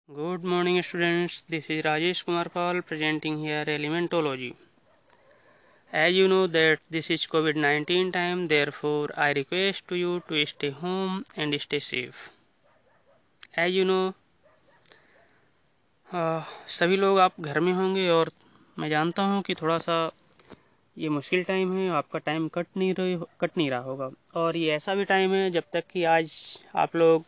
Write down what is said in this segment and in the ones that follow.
Good morning, students. This is Rajesh Kumar Pal presenting here Elementology. As you know that this is COVID-19 time, therefore I request to you to stay home and stay safe. As you know, सभी लोग आप घर में होंगे और मैं जानता हूँ कि थोड़ा सा ये मुश्किल टाइम है, आपका टाइम कट नहीं रहा होगा। और ये ऐसा भी टाइम है जब तक कि आज आप लोग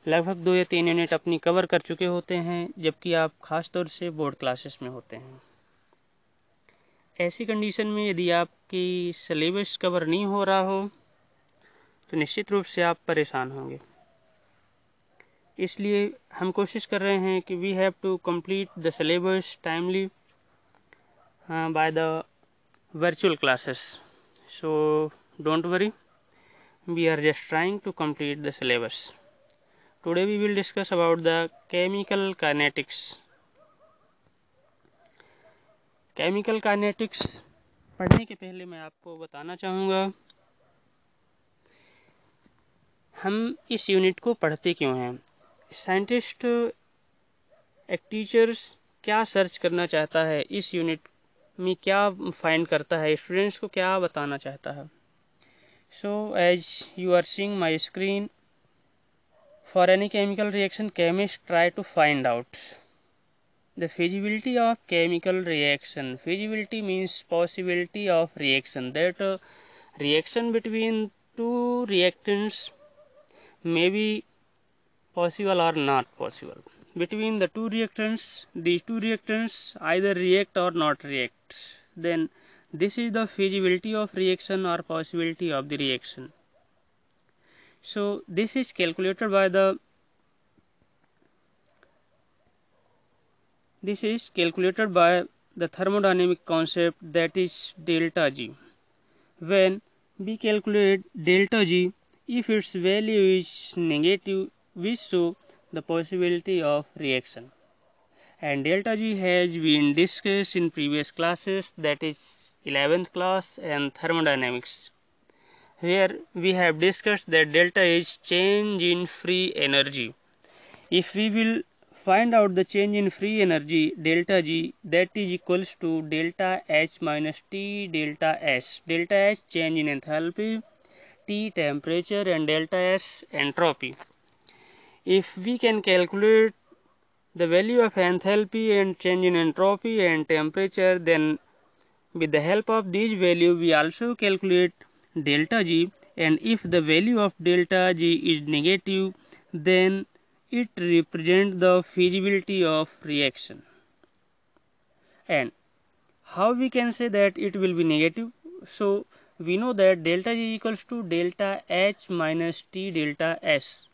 लगभग 2 या 3 यूनिट अपनी कवर कर चुके होते हैं, जबकि आप खास तौर से बोर्ड क्लासेस में होते हैं। ऐसी कंडीशन में यदि आपकी सिलेबस कवर नहीं हो रहा हो तो निश्चित रूप से आप परेशान होंगे। इसलिए हम कोशिश कर रहे हैं कि we have to complete the syllabus timely by the virtual classes. So don't worry, we are just trying to complete the syllabus. Today we will discuss about the chemical kinetics. Chemical kinetics पढ़ने के पहले मैं आपको बताना चाहूँगा हम इस unit को पढ़ते क्यों हैं। साइंटिस्ट, एक टीचर्स क्या सर्च करना चाहता है, इस यूनिट में क्या फाइंड करता है, स्टूडेंट्स को क्या बताना चाहता है। So as you are seeing my screen, for any chemical reaction chemist try to find out the feasibility of chemical reaction. Feasibility means possibility of reaction, that reaction between two reactants may be possible or not possible. Between the two reactants, these two reactants either react or not react, then this is the feasibility of reaction or possibility of the reaction. So this is calculated by the thermodynamic concept, that is delta G. When we calculate delta G, if its value is negative, we show the possibility of reaction. And delta G has been discussed in previous classes, that is 11th class and thermodynamics, where we have discussed that delta is change in free energy. If we will find out the change in free energy delta G, that is equals to delta H minus T delta S. Delta H change in enthalpy, T temperature, and delta S entropy. If we can calculate the value of enthalpy and change in entropy and temperature, then with the help of these value we also calculate delta G, and if the value of delta G is negative, then it represents the feasibility of reaction. And how we can say that it will be negative? So we know that delta G equals to delta H minus T delta S.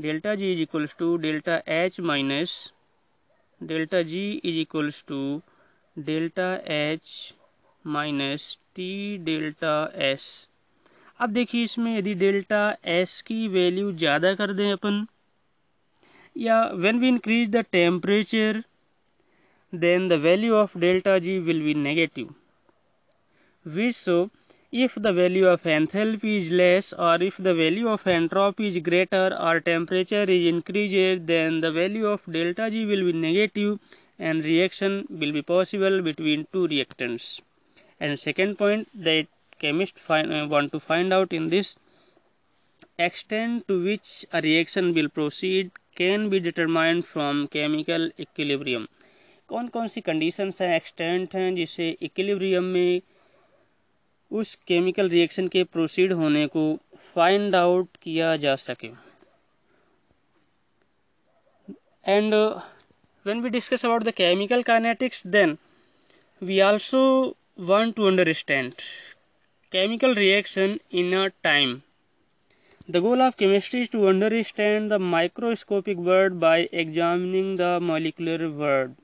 Delta G is equals to delta H minus delta G is equals to delta H minus T delta S. अब देखिए, इसमें यदि delta S की value ज़्यादा कर दें अपन, या when we increase the temperature, then the value of delta G will be negative. Which so, if the value of enthalpy is less, or if the value of entropy is greater, or temperature is increases, then the value of delta G will be negative and reaction will be possible between two reactants. And second point that chemists want to find out in this, extent to which a reaction will proceed can be determined from chemical equilibrium. कौन कौन सी conditions हैं, extent हैं, जिससे equilibrium में उस chemical reaction के proceed होने को फाइंड आउट किया जा सके. And when we discuss about the chemical kinetics, then we also want to understand chemical reaction in a time. The goal of chemistry is to understand the microscopic world by examining the molecular world.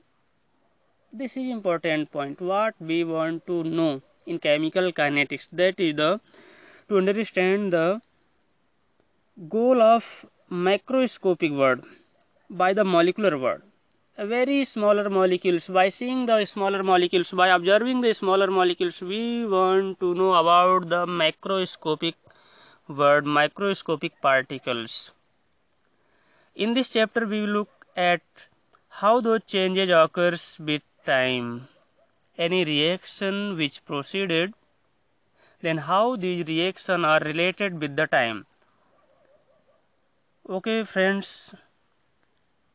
This is important point. What we want to know in chemical kinetics, that is to understand the goal of microscopic world by the molecular world. Very smaller molecules, by seeing the smaller molecules, by observing the smaller molecules, we want to know about the macroscopic world, microscopic particles. In this chapter we will look at how those changes occurs with time, any reaction which proceeded, then how these reactions are related with the time. Okay friends,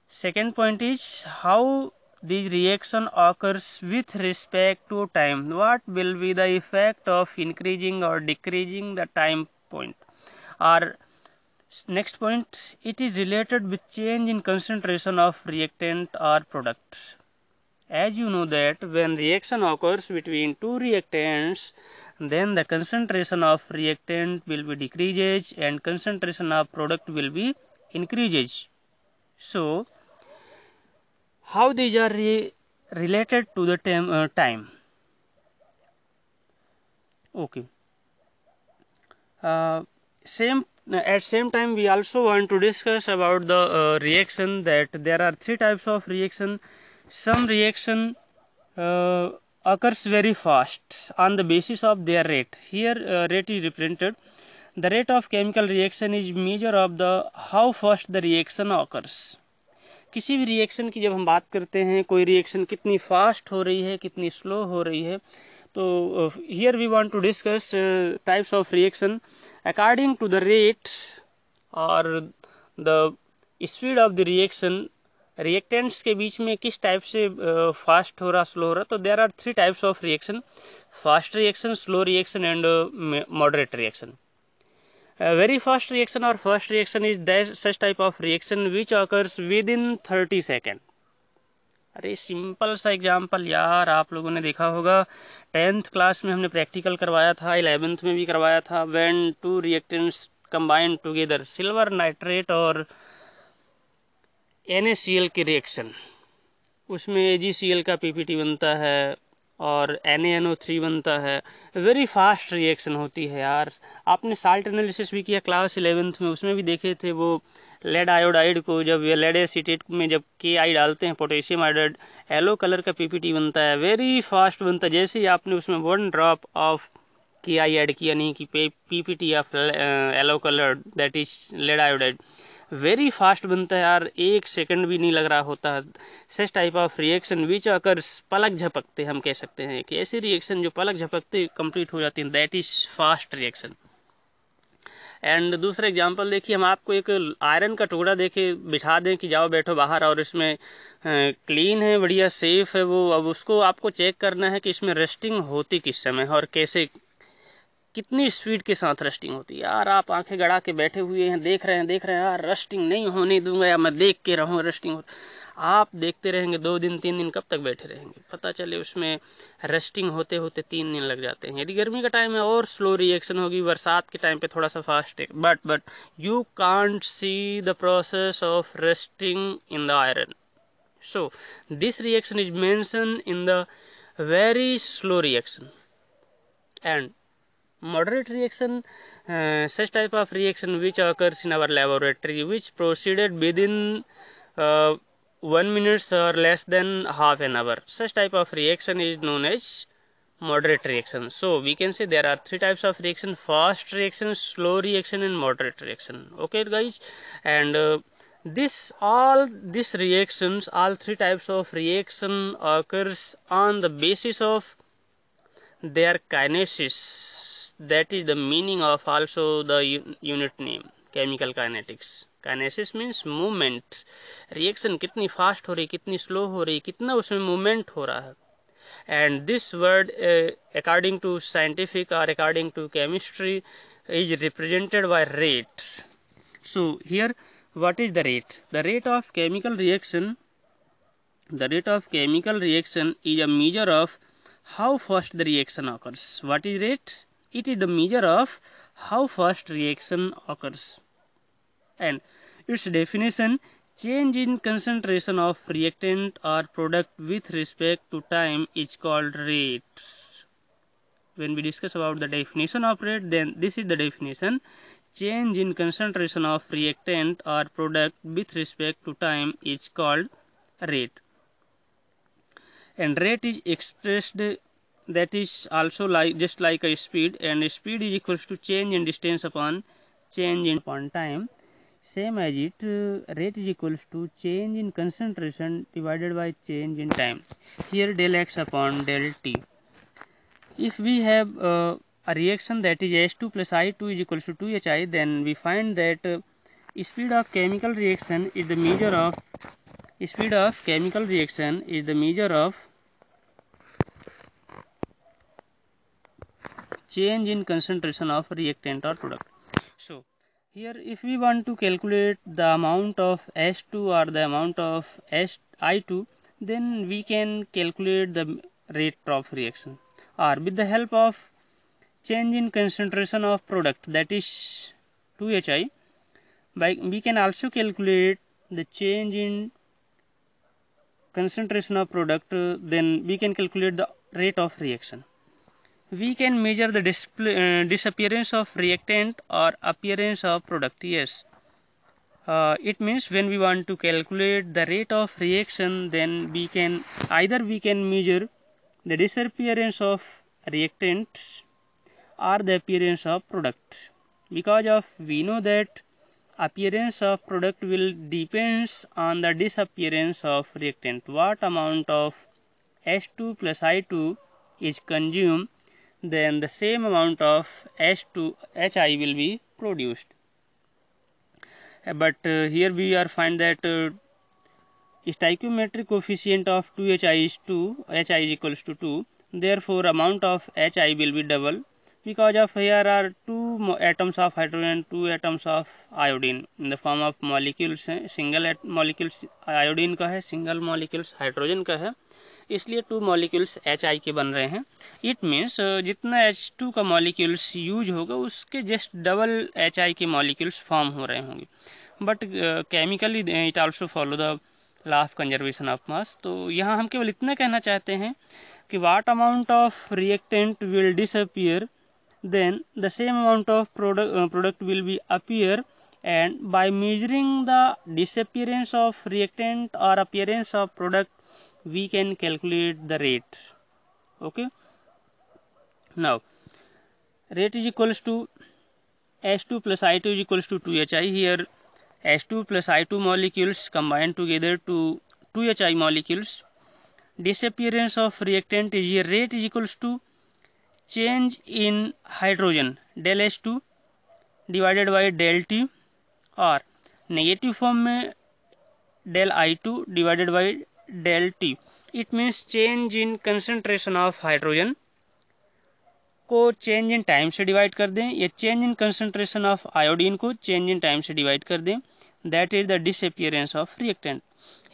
second point is how this reaction occurs with respect to time. What will be the effect of increasing or decreasing the time point? Or next point, it is related with change in concentration of reactant or product. As you know that when reaction occurs between two reactants, then the concentration of reactant will be decreases and concentration of product will be increases. So how these are related to the time? Okay. Same at same time we also want to discuss about the reaction, that there are three types of reaction. Some reaction occurs very fast on the basis of their rate. Here rate is represented. The rate of chemical reaction is measure of the how fast the reaction occurs. किसी भी reaction की जब हम बात करते हैं, कोई reaction कितनी फास्ट हो रही है, कितनी स्लो हो रही है, तो here we want to discuss types of reaction according to the rate और the speed of the reaction. Reactants के बीच में किस टाइप से फास्ट हो रहा, स्लो हो रहा. तो there are three types of reaction: fast reaction, slow reaction and moderate reaction. Very fast reaction or first reaction is that such type of reaction which occurs within 30 seconds. अरे simple सा example यार, आप लोगों ने देखा होगा 10th class में हमने प्रैक्टिकल करवाया था, 11th में भी करवाया था. When to reactants combine together, silver nitrate और NaCl की रिएक्शन, उसमें AgCl का PPT बनता है और NaNO3 बनता है. वेरी फास्ट रिएक्शन होती है यार. आपने साल्ट एनालिसिस भी किया क्लास 11th में, उसमें भी देखे थे वो लेड आयोडाइड को, जब लेड एसीटेट में जब Ki डालते हैं, पोटेशियम आयोडाइड, येलो कलर का PPT बनता है, वेरी फास्ट बनता है. जैसे ही आपने उसमें 1 ड्रॉप ऑफ Ki ऐड किया, नहीं कि PPT of yellow colour, that is lead iodide, very fast बनता है यार, 1 सेकंड भी नहीं लग रहा होता. Such type of reaction which occurs, पलक झपकते हम कह सकते हैं कि ऐसी रिएक्शन जो पलक झपकते कंप्लीट हो जाती है, that is fast reaction. And दूसरा एग्जांपल देखिए, हम आपको एक आयरन का टुकड़ा देके बिठा दें कि जाओ बैठो बाहर, और इसमें क्लीन है, बढ़िया सेफ है वो. अब उसको आपको चेक करना है कि इसमें रस्टिंग होती किस समय और कैसे, कितनी स्पीड के साथ रस्टिंग होती है. यार आप आंखें गड़ा के बैठे हुए हैं, देख रहे हैं यार रस्टिंग नहीं होने दूंगा, या मैं देख के रहूं रस्टिंग. आप देखते रहेंगे 2 दिन 3 दिन, कब तक बैठे रहेंगे? पता चले उसमें रस्टिंग होते होते 3 दिन लग जाते हैं. यदि गर्मी का टाइम है और स्लो रिएक्शन होगी, बरसात के टाइम पे थोड़ा सा फास्ट है, but you can't see the process of rusting in the iron. So this reaction is mention in the very slow reaction. And moderate reaction, such type of reaction which occurs in our laboratory, which proceeded within 1 minute or less than half an hour. Such type of reaction is known as moderate reaction. So we can say there are 3 types of reaction: fast reaction, slow reaction and moderate reaction. Okay guys, and these reactions, all 3 types of reaction occurs on the basis of their kinesis. That is the meaning of also the unit name, chemical kinetics. Kinesis means movement. Reaction कितनी fast हो रही, कितनी slow हो रही, कितना उसमें movement हो रहा है. And this word according to scientific or according to chemistry is represented by rate. So here what is the rate? The rate of chemical reaction, the rate of chemical reaction is a measure of how fast the reaction occurs. What is rate? It is the measure of how fast reaction occurs. And its definition: change in concentration of reactant or product with respect to time is called rate. When we discuss about the definition of rate, then this is the definition: change in concentration of reactant or product with respect to time is called rate. And rate is expressed, that is also like just like a speed, and speed is equals to change in distance upon change in upon time. same as it, rate is equals to change in concentration divided by change in time. Here del x upon del t. If we have a reaction that is H2 plus I2 is equals to 2HI, then we find that speed of chemical reaction is the measure of change in concentration of reactant or product. So here if we want to calculate the amount of H2 or the amount of I2, then we can calculate the rate of reaction, or with the help of change in concentration of product, that is 2HI, we can also calculate the change in concentration of product, then we can calculate the rate of reaction. We can measure the disappearance of reactant or appearance of product. Yes, it means when we want to calculate the rate of reaction, then we can measure the disappearance of reactant or the appearance of product, because of we know that appearance of product will depends on the disappearance of reactant. What amount of H2 plus I2 is consumed, then the same amount of HI will be produced. But here we are find that stoichiometric coefficient of 2HI is 2, HI is equals to 2, therefore amount of HI will be double, because of here are two atoms of hydrogen, two atoms of iodine in the form of molecules हैं, single molecules iodine का है, single molecules hydrogen का है, इसलिए two molecules HI के बन रहे हैं. इट मीन्स जितना H2 का मॉलिक्यूल्स यूज होगा उसके जस्ट डबल HI के मॉलिक्यूल्स फॉर्म हो रहे होंगे. But chemically it also follow the law of conservation of mass. तो यहाँ हम केवल इतना कहना चाहते हैं कि what amount of reactant will disappear, then the same amount of product will be appear, and by measuring the disappearance of reactant or appearance of product, we can calculate the rate. Okay, now rate is equals to H2 plus I2 is equals to 2HI. Here H2 plus I2 molecules combine together to 2HI molecules. Disappearance of reactant is here, rate is equals to change in hydrogen del H2 divided by del T, और negative form में del I2 divided by del T. It means change in concentration of hydrogen को change in time से divide कर दें, या change in concentration of iodine को change in time से divide कर दें, that is the disappearance of reactant.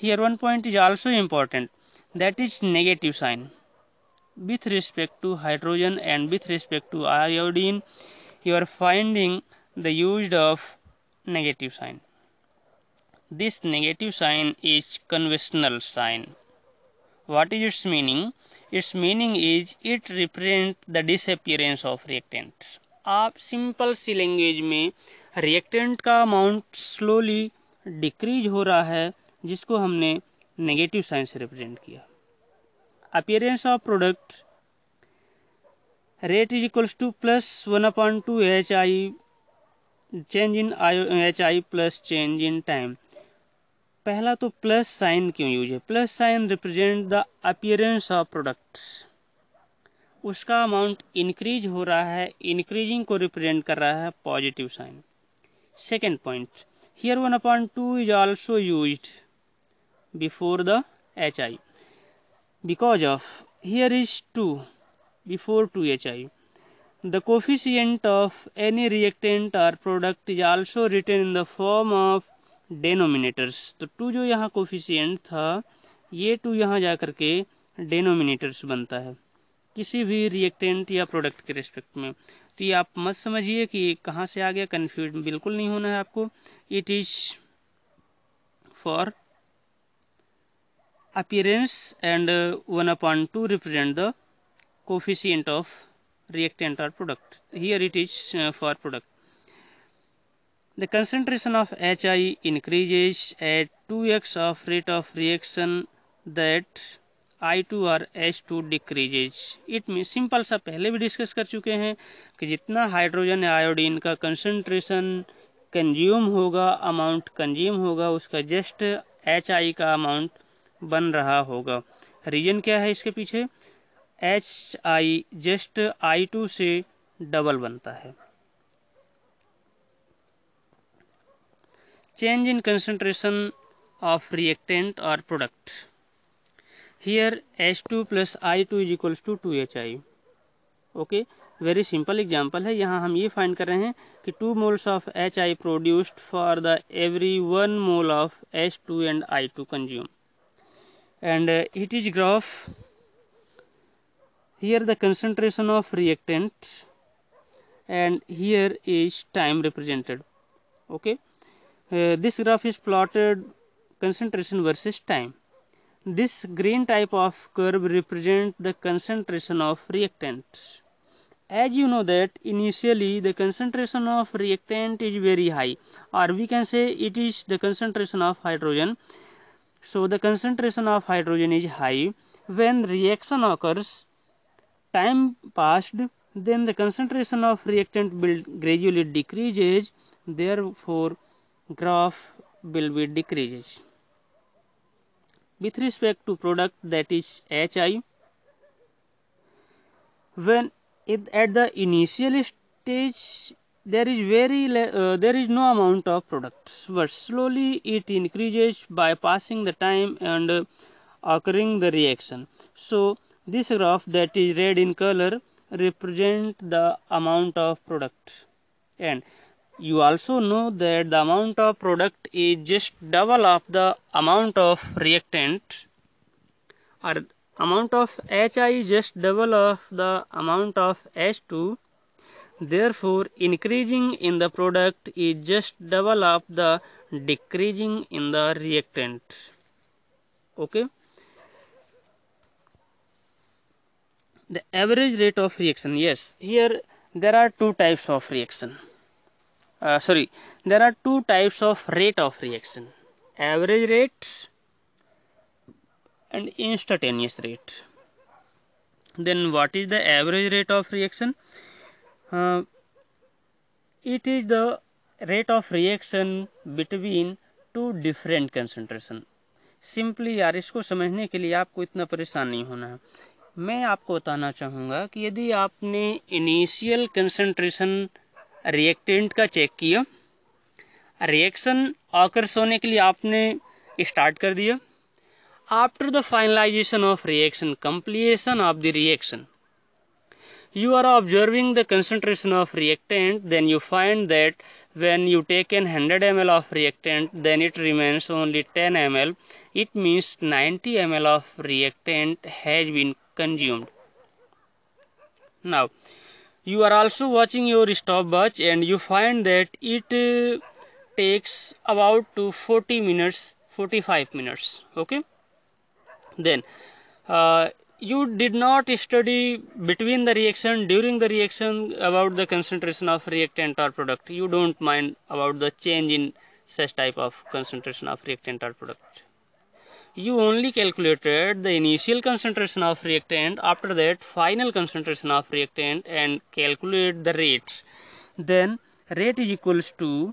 Here one point is also important, that is negative sign. With respect to hydrogen and with respect to iodine, you are finding the use of negative sign. This negative sign is conventional sign. What is its meaning? Its meaning is it represents the disappearance of reactants. आप simple सी language में reactant का amount slowly decrease हो रहा है, जिसको हमने negative sign से represent किया. appearance of product, rate is equals to plus 1/2 HI, change in HI plus change in time. पहला तो प्लस साइन क्यों यूज है? Plus sign represent the appearance of products, उसका अमाउंट इंक्रीज हो रहा है, इंक्रीजिंग को रिप्रेजेंट कर रहा है positive sign. Second point, here 1/2 is also used before the HI, because of here is 2 before 2HI. The coefficient of any reactant or product is also written in the form of denominators. तो 2 जो यहाँ coefficient था, ये 2 यहाँ जा करके denominators बनता है किसी भी रिएक्टेंट या प्रोडक्ट के रिस्पेक्ट में. तो ये आप मत समझिए कि कहाँ से आ गया, कन्फ्यूज बिल्कुल नहीं होना है आपको. It is for appearance and 1/2 represent the coefficient of reactant or product. Here it is for product. The concentration of HI increases at 2x of rate of reaction that I2 or H2 decreases. It means simple सा पहले भी discuss कर चुके हैं कि जितना hydrogen या iodine का कंसंट्रेशन कंज्यूम होगा, अमाउंट कंज्यूम होगा, उसका जस्ट HI का अमाउंट बन रहा होगा। रीजन क्या है इसके पीछे? HI जस्ट I2 से डबल बनता है। Change in concentration of reactant or product. Here H2 plus I2 is equals to 2HI. Okay, very simple example है। यहाँ हम ये फाइंड कर रहे हैं कि 2 moles of HI produced for the every 1 mole of H2 and I2 consume. And it is graph. Here the concentration of reactant and here is time represented. Okay, this graph is plotted concentration versus time. This green type of curve represents the concentration of reactant. As you know that initially the concentration of reactant is very high, or we can say it is the concentration of hydrogen. So the concentration of hydrogen is high. When reaction occurs, time passed, then the concentration of reactant will gradually decreases, therefore graph will be decreases. With respect to product, that is HI, when at the initial stage there is no amount of product, but slowly it increases by passing the time and occurring the reaction. So this graph that is red in color represent the amount of product, and you also know that the amount of product is just double of the amount of reactant, or amount of HI is just double of the amount of H2. Therefore increasing in the product is just double of the decreasing in the reactant. Okay, the average rate of reaction. Yes, here there are two types of reaction. There are two types of rate of reaction: average rate and instantaneous rate. Then what is the average rate of reaction? It is the rate of reaction between two different concentration. Simply यार इसको समझने के लिए आपको इतना परेशान नहीं होना है। मैं आपको बताना चाहूँगा कि यदि आपने इनिशियल कंसंट्रेशन रिएक्टेंट का चेक किया, रिएक्शन ऑकर्स होने के लिए आपने स्टार्ट कर दिया, after the finalisation of reaction, completion of the reaction, you are observing the concentration of reactant, then you find that when you take in 100 ml of reactant, then it remains only 10 ml. It means 90 ml of reactant has been consumed. Now you are also watching your stopwatch and you find that it takes about to 40 minutes, 45 minutes. Okay, then you did not study between the reaction, during the reaction, about the concentration of reactant or product. You don't mind about the change in such type of concentration of reactant or product. You only calculated the initial concentration of reactant, after that final concentration of reactant, and calculate the rates. Then rate is equals to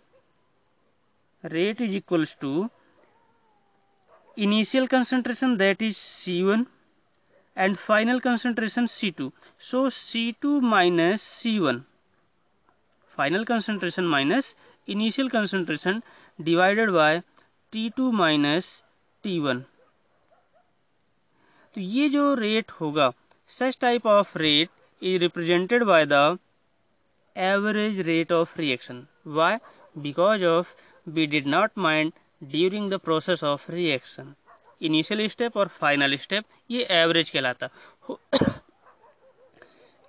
initial concentration, that is C1, and final concentration C2. So C2 minus C1, final concentration minus initial concentration, divided by T2 minus T1. तो ये जो rate होगा, such type of rate is represented by the average rate of reaction. Why? Because of we did not mind during the process of reaction. Initial step और final step ये average कहलाता।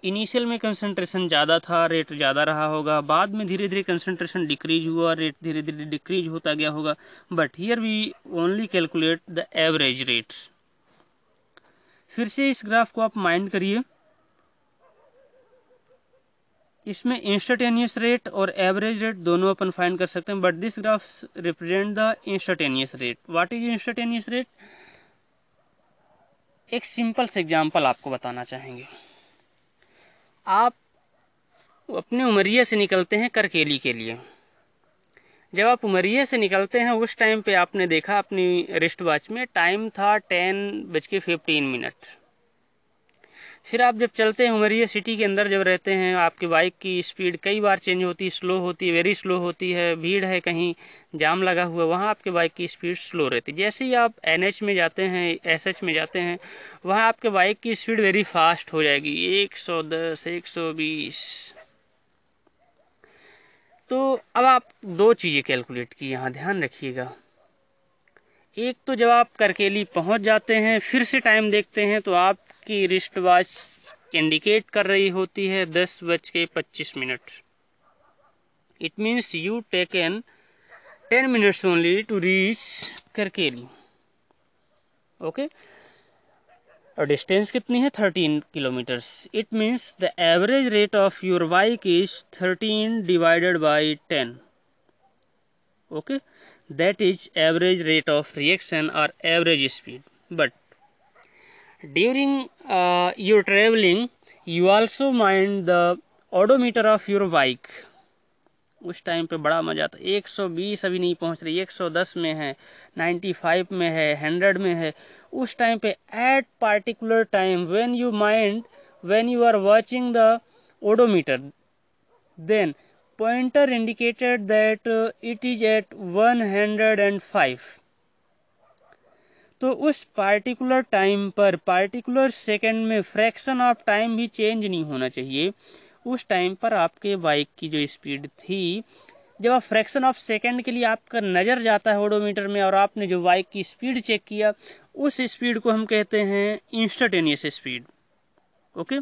Initial में concentration ज़्यादा था, rate ज़्यादा रहा होगा, बाद में धीरे धीरे कंसंट्रेशन डिक्रीज हुआ, रेट धीरे धीरे डिक्रीज होता गया होगा, but here we only calculate the average rate. फिर से इस ग्राफ को आप माइंड करिए, इसमें इंस्टेंटेनियस रेट और एवरेज रेट दोनों अपन फाइंड कर सकते हैं, but this graph represent the instantaneous rate. What is instantaneous rate? एक सिंपल से एग्जांपल आपको बताना चाहेंगे। आप अपने उमरिया से निकलते हैं करकेली के लिए, जब आप उमरिया से निकलते हैं उस टाइम पे आपने देखा अपनी रिस्ट वॉच में टाइम था 10:15। फिर आप जब चलते हैं उमरिया सिटी के अंदर जब रहते हैं, आपकी बाइक की स्पीड कई बार चेंज होती है, स्लो होती है, वेरी स्लो होती है, भीड़ है, कहीं जाम लगा हुआ, वहाँ आपके बाइक की स्पीड स्लो रहती है। जैसे ही आप NH में जाते हैं, SH में जाते हैं, वहाँ आपके बाइक की स्पीड वेरी फास्ट हो जाएगी, 110, 120। तो अब आप दो चीज़ें कैलकुलेट की, यहाँ ध्यान रखिएगा। एक तो जब आप करकेली पहुंच जाते हैं, फिर से टाइम देखते हैं, तो आपकी रिस्ट वॉच इंडिकेट कर रही होती है 10:25। It means you taken 10 minutes only to reach करकेली। ओके, और डिस्टेंस कितनी है? 13 kilometres. It means the average rate of your bike is 13 divided by 10। Okay, that is average rate of reaction or average speed. But during your traveling you also mind the odometer of your bike। उस time पे बड़ा मजा आता है। 120 अभी नहीं पहुंच रही, 110 में है, 95 में है, 100 में है। उस टाइम पे eight particular time when you are watching the odometer, then pointer indicated that it is at 105। तो उस पार्टिकुलर टाइम पर, पार्टिकुलर सेकंड में फ्रैक्शन ऑफ टाइम भी चेंज नहीं होना चाहिए। उस टाइम पर आपके बाइक की जो स्पीड थी, जब आप फ्रैक्शन ऑफ सेकंड के लिए आपका नज़र जाता है ओडोमीटर में और आपने जो बाइक की स्पीड चेक किया, उस स्पीड को हम कहते हैं instantaneous speed. Okay,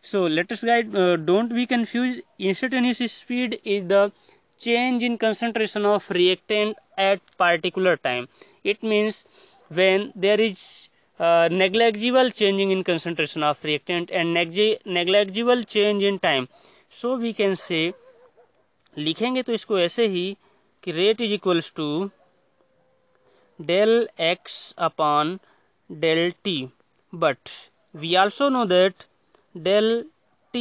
so let us guide, don't be confused. Instantaneous speed is the change in concentration of reactant at particular time. It means when there is negligible changing in concentration of reactant and negligible change in time. So we can say, लिखेंगे तो इसको ऐसे ही कि rate is equals to del x upon del t, but we also know that del t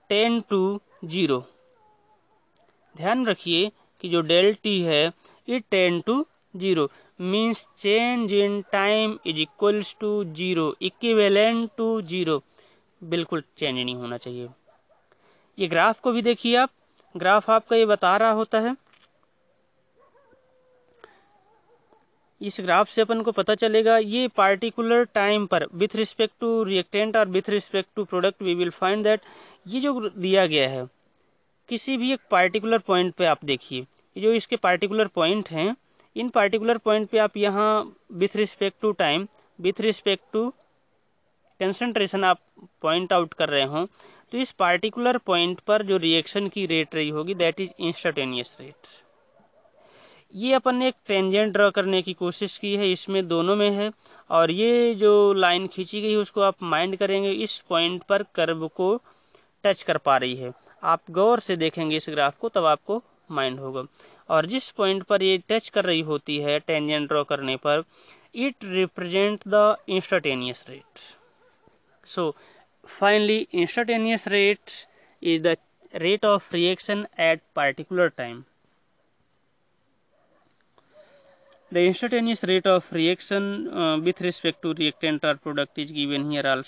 tend to 0। ध्यान रखिए कि जो del T है it tend to 0, means change in time is equals to 0, equivalent to 0। बिल्कुल change नहीं होना चाहिए। ये ग्राफ को भी देखिए आप, ग्राफ आपका ये बता रहा होता है। इस ग्राफ से अपन को पता चलेगा ये पार्टिकुलर टाइम पर विथ रिस्पेक्ट टू रिएक्टेंट और with respect to product we will find that ये जो दिया गया है किसी भी एक पार्टिकुलर पॉइंट पे आप देखिए, जो इसके पार्टिकुलर पॉइंट हैं, इन पार्टिकुलर पॉइंट पे आप यहाँ with respect to time, with respect to concentration आप पॉइंट आउट कर रहे हो, तो इस पार्टिकुलर पॉइंट पर जो रिएक्शन की रेट रही होगी दैट इज इंस्टेंटेनियस रेट। ये अपन ने एक टेंजेंट ड्रॉ करने की कोशिश की है, इसमें दोनों में है, और ये जो लाइन खींची गई है उसको आप माइंड करेंगे, इस पॉइंट पर कर्व को टच कर पा रही है। आप गौर से देखेंगे इस ग्राफ को तब आपको माइंड होगा। और जिस पॉइंट पर ये टच कर रही होती है टेंजेंट ड्रॉ करने पर, it represent the instantaneous rate. So finally instantaneous rate is the rate of reaction at particular time. The instantaneous rate of reaction with respect to reactant or product is given here also.